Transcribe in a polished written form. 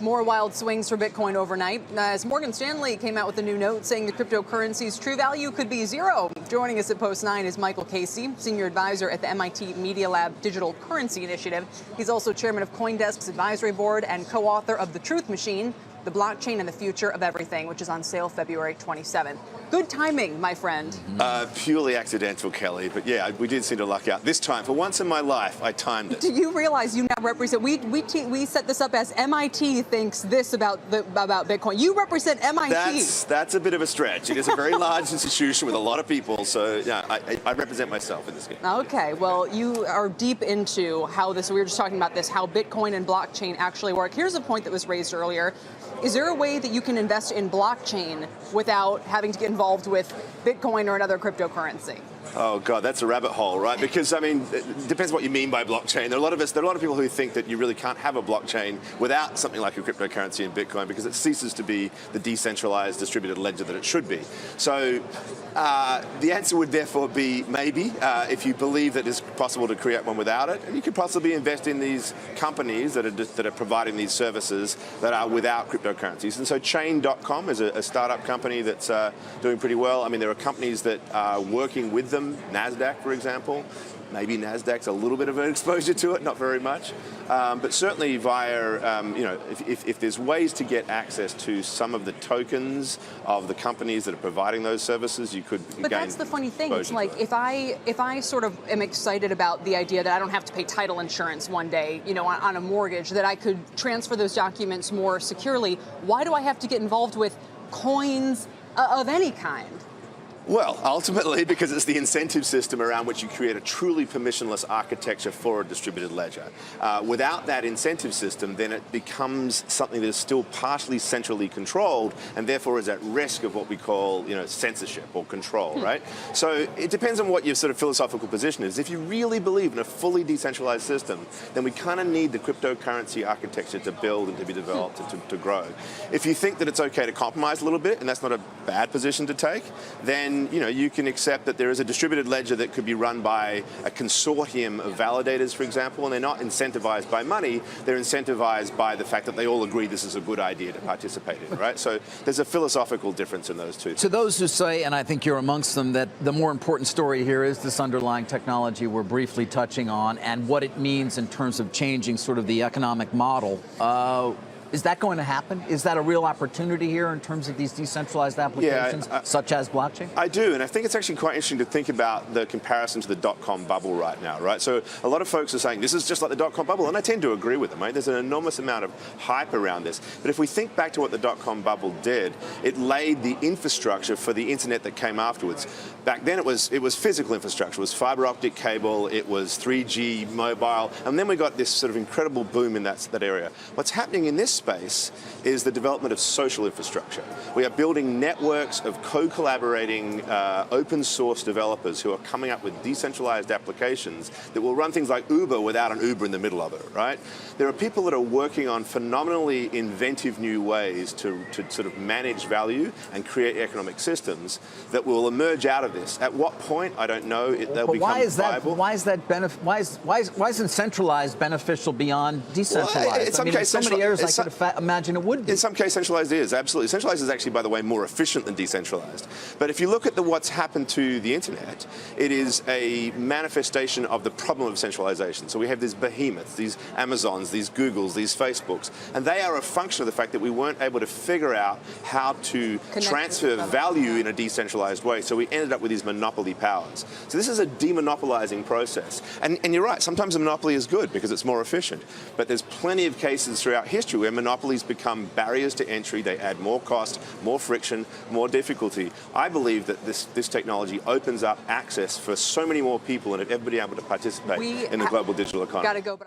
More wild swings for Bitcoin overnight, as Morgan Stanley came out with a new note saying the cryptocurrency's true value could be zero. Joining us at Post 9 is Michael Casey, senior advisor at the MIT Media Lab Digital Currency Initiative. He's also chairman of CoinDesk's advisory board and co-author of The Truth Machine, The Blockchain and the Future of Everything, which is on sale February 27th. Good timing, my friend. Purely accidental, Kelly. But yeah, we did seem to luck out. This time, for once in my life, I timed it. Do you realize you now represent, we set this up as MIT thinks this about Bitcoin. You represent MIT. That's a bit of a stretch. It is a very large institution with a lot of people. So yeah, I represent myself in this game. Okay, well, you are deep into how this, we were just talking about this, how Bitcoin and blockchain actually work. Here's a point that was raised earlier. Is there a way that you can invest in blockchain without having to get involved with Bitcoin or another cryptocurrency? Oh God, that's a rabbit hole, right? Because I mean, it depends what you mean by blockchain. There are a lot of people who think that you really can't have a blockchain without something like a cryptocurrency in Bitcoin because it ceases to be the decentralized distributed ledger that it should be. So the answer would therefore be maybe, if you believe that it's possible to create one without it. And you could possibly invest in these companies that are providing these services that are without cryptocurrencies. And so Chain.com is a startup company that's doing pretty well. I mean, there are companies that are working with them. NASDAQ, for example. Maybe NASDAQ's a little bit of an exposure to it, not very much. But certainly via, if there's ways to get access to some of the tokens of the companies that are providing those services, you could But gain that's the funny thing. It's exposure like if I sort of am excited about the idea that I don't have to pay title insurance one day, you know, on a mortgage, that I could transfer those documents more securely, why do I have to get involved with coins of any kind? Well, ultimately, because it's the incentive system around which you create a truly permissionless architecture for a distributed ledger. Without that incentive system, then it becomes something that is still partially centrally controlled and therefore is at risk of what we call, censorship or control, right? So it depends on what your sort of philosophical position is. If you really believe in a fully decentralized system, then we kind of need the cryptocurrency architecture to build and to be developed and to grow. If you think that it's okay to compromise a little bit, and that's not a bad position to take, then you can accept that there is a distributed ledger that could be run by a consortium of validators, for example, and they're not incentivized by money, they're incentivized by the fact that they all agree this is a good idea to participate in, right? So there's a philosophical difference in those two. To those who say, and I think you're amongst them, that the more important story here is this underlying technology we're briefly touching on and what it means in terms of changing sort of the economic model. Is that going to happen? Is that a real opportunity here in terms of these decentralized applications, such as blockchain? I do, and I think it's actually quite interesting to think about the comparison to the dot-com bubble right now, right? So a lot of folks are saying this is just like the dot-com bubble, and I tend to agree with them, right? There's an enormous amount of hype around this. But if we think back to what the dot-com bubble did, it laid the infrastructure for the internet that came afterwards. Back then it was physical infrastructure, it was fiber optic cable, it was 3G mobile, and then we got this sort of incredible boom in that area. What's happening in this space is the development of social infrastructure. We are building networks of co-collaborating open source developers who are coming up with decentralized applications that will run things like Uber without an Uber in the middle of it, right? There are people that are working on phenomenally inventive new ways to sort of manage value and create economic systems that will emerge out of this. At what point, I don't know. They'll become viable. Why isn't centralized beneficial beyond decentralized? Well, in some cases, so many areas I could imagine it would be. In some cases, centralized is, absolutely. Centralized is actually, by the way, more efficient than decentralized. But if you look at what's happened to the internet, it is a manifestation of the problem of centralization. So we have these behemoths, these Amazons, these Googles, these Facebooks, and they are a function of the fact that we weren't able to figure out how to transfer value in a decentralized way. So we ended up with these monopoly powers. So this is a demonopolizing process. And you're right, sometimes a monopoly is good because it's more efficient. But there's plenty of cases throughout history where monopolies become barriers to entry, they add more cost, more friction, more difficulty. I believe that this technology opens up access for so many more people and everybody able to participate in the global digital economy. Gotta go.